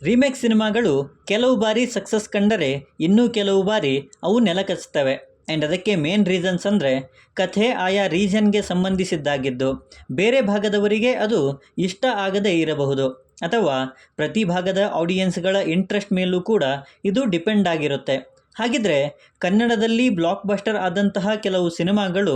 Remake ಸಿನಿಮಾಗಳು ಕೆಲವು ಬಾರಿ ಸಕ್ಸಸ್ ಕಂಡರೆ ಇನ್ನೂ ಕೆಲವು ಬಾರಿ ಅವು ನೆಲಕಚ್ಚುತ್ತವೆ. ಆ್ಯಂಡ್ ಅದಕ್ಕೆ ಮೇನ್ ರೀಸನ್ಸ್ ಅಂದರೆ ಕಥೆ ಆಯಾ ರೀಜನ್ಗೆ ಸಂಬಂಧಿಸಿದ್ದಾಗಿದ್ದು ಬೇರೆ ಭಾಗದವರಿಗೆ ಅದು ಇಷ್ಟ ಆಗದೇ ಇರಬಹುದು, ಅಥವಾ ಪ್ರತಿ ಭಾಗದ ಆಡಿಯನ್ಸ್ಗಳ ಇಂಟ್ರೆಸ್ಟ್ ಮೇಲೂ ಕೂಡ ಇದು ಡಿಪೆಂಡ್ ಆಗಿರುತ್ತೆ. ಹಾಗಿದ್ರೆ ಕನ್ನಡದಲ್ಲಿ ಬ್ಲಾಕ್ ಬಸ್ಟರ್ ಆದಂತಹ ಕೆಲವು ಸಿನಿಮಾಗಳು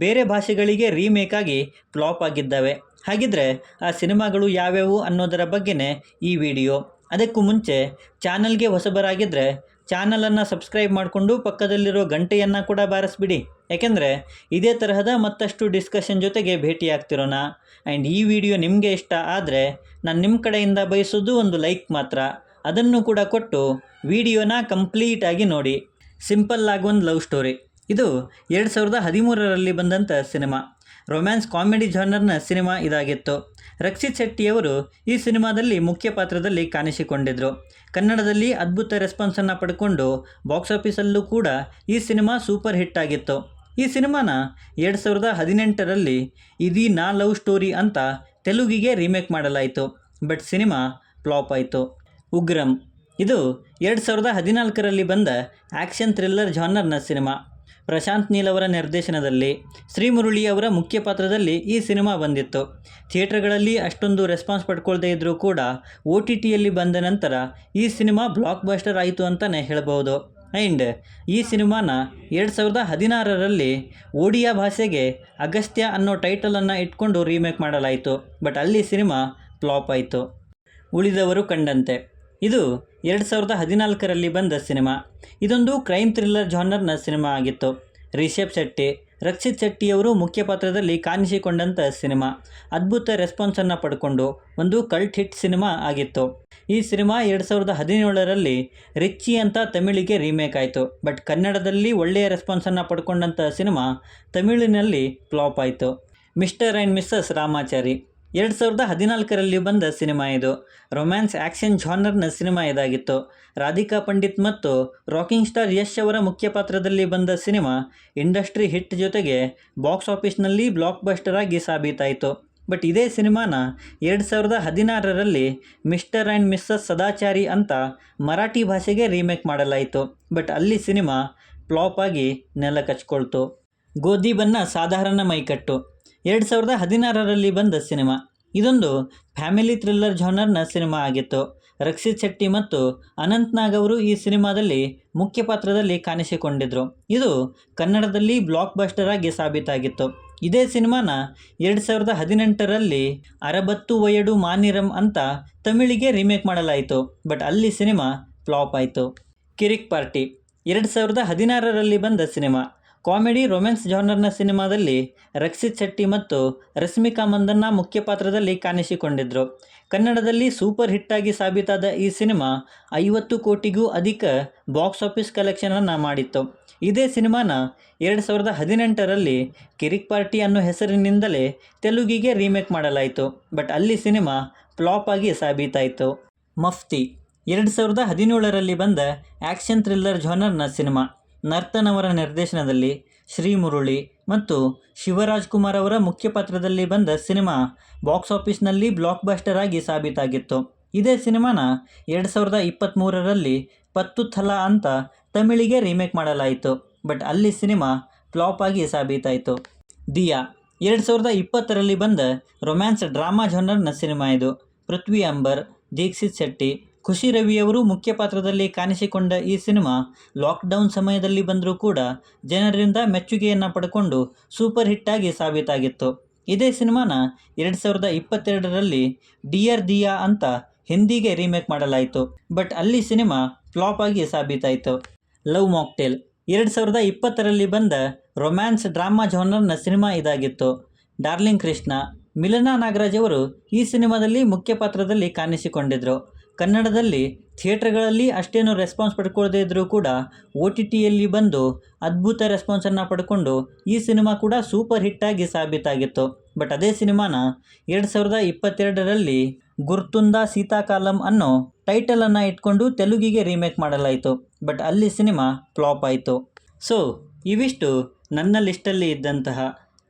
ಬೇರೆ ಭಾಷೆಗಳಿಗೆ ರೀಮೇಕ್ ಆಗಿ ಫ್ಲಾಪ್ ಆಗಿದ್ದಾವೆ. ಹಾಗಿದ್ರೆ ಆ ಸಿನಿಮಾಗಳು ಯಾವ್ಯಾವು ಅನ್ನೋದರ ಬಗ್ಗೆನೇ ಈ ವಿಡಿಯೋ. ಅದಕ್ಕೂ ಮುಂಚೆ ಚಾನಲ್ಗೆ ಹೊಸಬರಾಗಿದ್ದರೆ ಚಾನಲನ್ನು ಸಬ್ಸ್ಕ್ರೈಬ್ ಮಾಡಿಕೊಂಡು ಪಕ್ಕದಲ್ಲಿರೋ ಗಂಟೆಯನ್ನು ಕೂಡ ಬಾರಿಸ್ಬಿಡಿ, ಯಾಕೆಂದರೆ ಇದೇ ತರಹದ ಮತ್ತಷ್ಟು ಡಿಸ್ಕಷನ್ ಜೊತೆಗೆ ಭೇಟಿಯಾಗ್ತಿರೋಣ. ಆ್ಯಂಡ್ ಈ ವಿಡಿಯೋ ನಿಮಗೆ ಇಷ್ಟ ಆದರೆ ನಾನು ನಿಮ್ಮ ಕಡೆಯಿಂದ ಬಯಸೋದು ಒಂದು ಲೈಕ್ ಮಾತ್ರ, ಅದನ್ನು ಕೂಡ ಕೊಟ್ಟು ವಿಡಿಯೋನ ಕಂಪ್ಲೀಟಾಗಿ ನೋಡಿ. ಸಿಂಪಲ್ ಆಗಿ ಒಂದು ಲವ್ ಸ್ಟೋರಿ. ಇದು 2013ರಲ್ಲಿ ಬಂದಂಥ ಸಿನಿಮಾ. ರೊಮ್ಯಾನ್ಸ್ ಕಾಮಿಡಿ ಜಾನರ್ನ ಸಿನಿಮಾ ಇದಾಗಿತ್ತು. ರಕ್ಷಿತ್ ಶೆಟ್ಟಿಯವರು ಈ ಸಿನಿಮಾದಲ್ಲಿ ಮುಖ್ಯ ಪಾತ್ರದಲ್ಲಿ ಕಾಣಿಸಿಕೊಂಡಿದ್ದರು. ಕನ್ನಡದಲ್ಲಿ ಅದ್ಭುತ ರೆಸ್ಪಾನ್ಸನ್ನು ಪಡ್ಕೊಂಡು ಬಾಕ್ಸ್ ಆಫೀಸಲ್ಲೂ ಕೂಡ ಈ ಸಿನಿಮಾ ಸೂಪರ್ ಹಿಟ್ ಆಗಿತ್ತು. ಈ ಸಿನಿಮಾನ 2018ರಲ್ಲಿ ಇದೀ ನಾ ಲವ್ ಸ್ಟೋರಿ ಅಂತ ತೆಲುಗಿಗೆ ರೀಮೇಕ್ ಮಾಡಲಾಯಿತು. ಬಟ್ ಸಿನಿಮಾ ಫ್ಲಾಪ್ ಆಯಿತು. ಉಗ್ರಂ. ಇದು 2014ರಲ್ಲಿ ಬಂದ ಆ್ಯಕ್ಷನ್ ಥ್ರಿಲ್ಲರ್ ಜಾನರ್ನ ಸಿನಿಮಾ. ಪ್ರಶಾಂತ್ ನೀಲ್ ಅವರ ನಿರ್ದೇಶನದಲ್ಲಿ ಶ್ರೀಮುರಳಿ ಅವರ ಮುಖ್ಯ ಪಾತ್ರದಲ್ಲಿ ಈ ಸಿನಿಮಾ ಬಂದಿತ್ತು. ಥಿಯೇಟರ್ಗಳಲ್ಲಿ ಅಷ್ಟೊಂದು ರೆಸ್ಪಾನ್ಸ್ ಪಡ್ಕೊಳ್ದೇ ಇದ್ದರೂ ಕೂಡ OTTಯಲ್ಲಿ ಬಂದ ನಂತರ ಈ ಸಿನಿಮಾ ಬ್ಲಾಕ್ ಬಸ್ಟರ್ ಆಯಿತು ಅಂತಲೇ ಹೇಳ್ಬೋದು. ಆ್ಯಂಡ್ ಈ ಸಿನಿಮಾನ 2016ರಲ್ಲಿ ಒಡಿಯಾ ಭಾಷೆಗೆ ಅಗಸ್ತ್ಯ ಅನ್ನೋ ಟೈಟಲನ್ನು ಇಟ್ಕೊಂಡು ರೀಮೇಕ್ ಮಾಡಲಾಯಿತು. ಬಟ್ ಅಲ್ಲಿ ಸಿನಿಮಾ ಫ್ಲಾಪ್ ಆಯಿತು. ಉಳಿದವರು ಕಂಡಂತೆ. ಇದು 2014ರಲ್ಲಿ ಬಂದ ಸಿನಿಮಾ. ಇದೊಂದು ಕ್ರೈಮ್ ಥ್ರಿಲ್ಲರ್ ಜಾನರ್ನ ಸಿನಿಮಾ ಆಗಿತ್ತು. ರಿಷಬ್ ಶೆಟ್ಟಿ, ರಕ್ಷಿತ್ ಶೆಟ್ಟಿಯವರು ಮುಖ್ಯ ಪಾತ್ರದಲ್ಲಿ ಕಾಣಿಸಿಕೊಂಡಂಥ ಸಿನಿಮಾ ಅದ್ಭುತ ರೆಸ್ಪಾನ್ಸನ್ನು ಪಡ್ಕೊಂಡು ಒಂದು ಕಲ್ಟ್ ಹಿಟ್ ಸಿನಿಮಾ ಆಗಿತ್ತು. ಈ ಸಿನಿಮಾ 2017ರಲ್ಲಿ ರಿಚ್ಚಿ ಅಂತ ತಮಿಳಿಗೆ ರೀಮೇಕ್ ಆಯಿತು. ಬಟ್ ಕನ್ನಡದಲ್ಲಿ ಒಳ್ಳೆಯ ರೆಸ್ಪಾನ್ಸನ್ನು ಪಡ್ಕೊಂಡಂಥ ಸಿನಿಮಾ ತಮಿಳಿನಲ್ಲಿ ಫ್ಲಾಪ್ ಆಯಿತು. ಮಿಸ್ಟರ್ ಆ್ಯಂಡ್ ಮಿಸ್ಸಸ್ ರಾಮಾಚಾರಿ 2014ರಲ್ಲಿ ಬಂದ ಸಿನಿಮಾ. ಇದು ರೊಮ್ಯಾನ್ಸ್ ಆ್ಯಕ್ಷನ್ ಜಾನರ್ನ ಸಿನಿಮಾ ಇದಾಗಿತ್ತು. ರಾಧಿಕಾ ಪಂಡಿತ್ ಮತ್ತು ರಾಕಿಂಗ್ ಸ್ಟಾರ್ ಯಶ್ ಅವರ ಮುಖ್ಯ ಪಾತ್ರದಲ್ಲಿ ಬಂದ ಸಿನಿಮಾ ಇಂಡಸ್ಟ್ರಿ ಹಿಟ್ ಜೊತೆಗೆ ಬಾಕ್ಸ್ ಆಫೀಸ್ನಲ್ಲಿ ಬ್ಲಾಕ್ ಬಸ್ಟರ್ ಆಗಿ ಸಾಬೀತಾಯಿತು. ಬಟ್ ಇದೇ ಸಿನಿಮಾನ 2016ರಲ್ಲಿ ಮಿಸ್ಟರ್ ಆ್ಯಂಡ್ ಮಿಸ್ಸಸ್ ಸದಾಚಾರಿ ಅಂತ ಮರಾಠಿ ಭಾಷೆಗೆ ರೀಮೇಕ್ ಮಾಡಲಾಯಿತು. ಬಟ್ ಅಲ್ಲಿ ಸಿನಿಮಾ ಫ್ಲಾಪ್ ಆಗಿ ನೆಲ ಕಚ್ಕೊಳ್ತು. ಗೋಧಿ ಬಣ್ಣ ಸಾಧಾರಣ ಮೈಕಟ್ಟು 2016ರಲ್ಲಿ ಬಂದ ಸಿನಿಮಾ. ಇದೊಂದು ಫ್ಯಾಮಿಲಿ ಥ್ರಿಲ್ಲರ್ ಜಾನರ್ನ ಸಿನಿಮಾ ಆಗಿತ್ತು. ರಕ್ಷಿತ್ ಶೆಟ್ಟಿ ಮತ್ತು ಅನಂತ್ ನಾಗ್ ಅವರು ಈ ಸಿನಿಮಾದಲ್ಲಿ ಮುಖ್ಯ ಪಾತ್ರದಲ್ಲಿ ಕಾಣಿಸಿಕೊಂಡಿದ್ದರು. ಇದು ಕನ್ನಡದಲ್ಲಿ ಬ್ಲಾಕ್ ಬಸ್ಟರ್ ಆಗಿ ಸಾಬೀತಾಗಿತ್ತು. ಇದೇ ಸಿನಿಮಾನ 2018ರಲ್ಲಿ ಅರಬತ್ತು ವಯಡು ಮಾನಿರಂ ಅಂತ ತಮಿಳಿಗೆ ರೀಮೇಕ್ ಮಾಡಲಾಯಿತು. ಬಟ್ ಅಲ್ಲಿ ಸಿನಿಮಾ ಫ್ಲಾಪ್ ಆಯಿತು. ಕಿರಿಕ್ ಪಾರ್ಟಿ 2016ರಲ್ಲಿ ಬಂದ ಸಿನಿಮಾ. ಕಾಮಿಡಿ ರೊಮ್ಯಾನ್ಸ್ ಜಾನರ್ನ ಸಿನಿಮಾದಲ್ಲಿ ರಕ್ಷಿತ್ ಶೆಟ್ಟಿ ಮತ್ತು ರಶ್ಮಿಕಾ ಮಂದಣ್ಣ ಮುಖ್ಯ ಪಾತ್ರದಲ್ಲಿ ಕಾಣಿಸಿಕೊಂಡಿದ್ದರು. ಕನ್ನಡದಲ್ಲಿ ಸೂಪರ್ ಹಿಟ್ಟಾಗಿ ಸಾಬೀತಾದ ಈ ಸಿನಿಮಾ 50 ಕೋಟಿಗೂ ಅಧಿಕ ಬಾಕ್ಸ್ ಆಫೀಸ್ ಕಲೆಕ್ಷನನ್ನು ಮಾಡಿತ್ತು. ಇದೇ ಸಿನಿಮಾನ 2018ರಲ್ಲಿ ಕಿರಿಕ್ ಪಾರ್ಟಿ ಅನ್ನೋ ಹೆಸರಿನಿಂದಲೇ ತೆಲುಗಿಗೆ ರೀಮೇಕ್ ಮಾಡಲಾಯಿತು. ಬಟ್ ಅಲ್ಲಿ ಸಿನಿಮಾ ಫ್ಲಾಪ್ ಆಗಿ ಸಾಬೀತಾಯಿತು. ಮಫ್ತಿ 2017ರಲ್ಲಿ ಬಂದ ಆ್ಯಕ್ಷನ್ ಥ್ರಿಲ್ಲರ್ ಜಾನರ್ನ ಸಿನಿಮಾ. ನರ್ತನ್ ಅವರ ನಿರ್ದೇಶನದಲ್ಲಿ ಶ್ರೀಮುರಳಿ ಮತ್ತು ಶಿವರಾಜ್ ಕುಮಾರ್ ಅವರ ಮುಖ್ಯ ಪಾತ್ರದಲ್ಲಿ ಬಂದ ಸಿನಿಮಾ ಬಾಕ್ಸ್ ಆಫೀಸ್ನಲ್ಲಿ ಬ್ಲಾಕ್ ಬಸ್ಟರ್ ಆಗಿ ಸಾಬೀತಾಗಿತ್ತು. ಇದೇ ಸಿನಿಮಾನ 2023ರಲ್ಲಿ ಪತ್ತು ಥಲ ಅಂತ ತಮಿಳಿಗೆ ರೀಮೇಕ್ ಮಾಡಲಾಯಿತು. ಬಟ್ ಅಲ್ಲಿ ಸಿನಿಮಾ ಫ್ಲಾಪ್ ಆಗಿ ಸಾಬೀತಾಯಿತು. ದಿಯಾ 2020ರಲ್ಲಿ ಬಂದ ರೊಮ್ಯಾನ್ಸ್ ಡ್ರಾಮಾ ಜಾನರ್ನ ಸಿನಿಮಾ. ಇದು ಪೃಥ್ವಿ ಅಂಬರ್, ದೀಕ್ಷಿತ್ ಶೆಟ್ಟಿ, ಖುಷಿ ರವಿಯವರು ಮುಖ್ಯ ಪಾತ್ರದಲ್ಲಿ ಕಾಣಿಸಿಕೊಂಡ ಈ ಸಿನಿಮಾ ಲಾಕ್ಡೌನ್ ಸಮಯದಲ್ಲಿ ಬಂದರೂ ಕೂಡ ಜನರಿಂದ ಮೆಚ್ಚುಗೆಯನ್ನು ಪಡ್ಕೊಂಡು ಸೂಪರ್ ಹಿಟ್ಟಾಗಿ ಸಾಬೀತಾಗಿತ್ತು. ಇದೇ ಸಿನಿಮಾನ 2022ರಲ್ಲಿ ಡಿಯರ್ ದಿಯಾ ಅಂತ ಹಿಂದಿಗೆ ರೀಮೇಕ್ ಮಾಡಲಾಯಿತು. ಬಟ್ ಅಲ್ಲಿ ಸಿನಿಮಾ ಫ್ಲಾಪ್ ಆಗಿ ಸಾಬೀತಾಯಿತು. ಲವ್ ಮಾಕ್ಟೇಲ್ 2020ರಲ್ಲಿ ಬಂದ ರೊಮ್ಯಾನ್ಸ್ ಡ್ರಾಮಾ ಜಾನರ್ನ ಸಿನಿಮಾ ಇದಾಗಿತ್ತು. ಡಾರ್ಲಿಂಗ್ ಕೃಷ್ಣ, ಮಿಲನಾ ನಾಗರಾಜ್ ಅವರು ಈ ಸಿನಿಮಾದಲ್ಲಿ ಮುಖ್ಯ ಪಾತ್ರದಲ್ಲಿ ಕಾಣಿಸಿಕೊಂಡಿದ್ದರು. ಕನ್ನಡದಲ್ಲಿ ಥಿಯೇಟರ್ಗಳಲ್ಲಿ ಅಷ್ಟೇನು ರೆಸ್ಪಾನ್ಸ್ ಪಡ್ಕೊಳ್ಳದೇ ಇದ್ದರೂ ಕೂಡ OTTಯಲ್ಲಿ ಬಂದು ಅದ್ಭುತ ರೆಸ್ಪಾನ್ಸನ್ನು ಪಡ್ಕೊಂಡು ಈ ಸಿನಿಮಾ ಕೂಡ ಸೂಪರ್ ಹಿಟ್ಟಾಗಿ ಸಾಬೀತಾಗಿತ್ತು. ಬಟ್ ಅದೇ ಸಿನಿಮಾನ 2022ರಲ್ಲಿ ಗುರ್ತುಂದಾ ಸೀತಾಕಾಲಂ ಅನ್ನೋ ಟೈಟಲನ್ನು ಇಟ್ಕೊಂಡು ತೆಲುಗಿಗೆ ರೀಮೇಕ್ ಮಾಡಲಾಯಿತು. ಬಟ್ ಅಲ್ಲಿ ಸಿನಿಮಾ ಫ್ಲಾಪ್ ಆಯಿತು. ಸೊ ಇವಿಷ್ಟು ನನ್ನ ಲಿಸ್ಟಲ್ಲಿ ಇದ್ದಂತಹ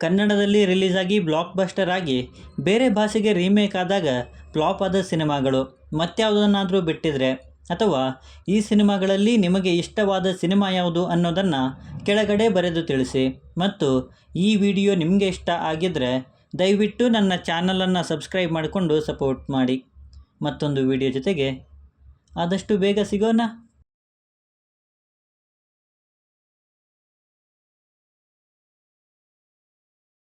ಕನ್ನಡದಲ್ಲಿ ರಿಲೀಸ್ ಆಗಿ ಬ್ಲಾಕ್ ಬಸ್ಟರ್ ಆಗಿ ಬೇರೆ ಭಾಷೆಗೆ ರೀಮೇಕ್ ಆದಾಗ ಫ್ಲಾಪ್ ಆದ ಸಿನಿಮಾಗಳು ಮತ್ಯಾವುದನ್ನಾದರೂ ಬಿಟ್ಟಿದ್ರೆ, ಅಥವಾ ಈ ಸಿನಿಮಾಗಳಲ್ಲಿ ನಿಮಗೆ ಇಷ್ಟವಾದ ಸಿನಿಮಾ ಯಾವುದು ಅನ್ನೋದನ್ನು ಕೆಳಗಡೆ ಬರೆದು ತಿಳಿಸಿ. ಮತ್ತು ಈ ವಿಡಿಯೋ ನಿಮಗೆ ಇಷ್ಟ ಆಗಿದ್ದರೆ ದಯವಿಟ್ಟು ನನ್ನ ಚಾನಲನ್ನು ಸಬ್ಸ್ಕ್ರೈಬ್ ಮಾಡಿಕೊಂಡು ಸಪೋರ್ಟ್ ಮಾಡಿ. ಮತ್ತೊಂದು ವಿಡಿಯೋ ಜೊತೆಗೆ ಆದಷ್ಟು ಬೇಗ ಸಿಗೋಣ.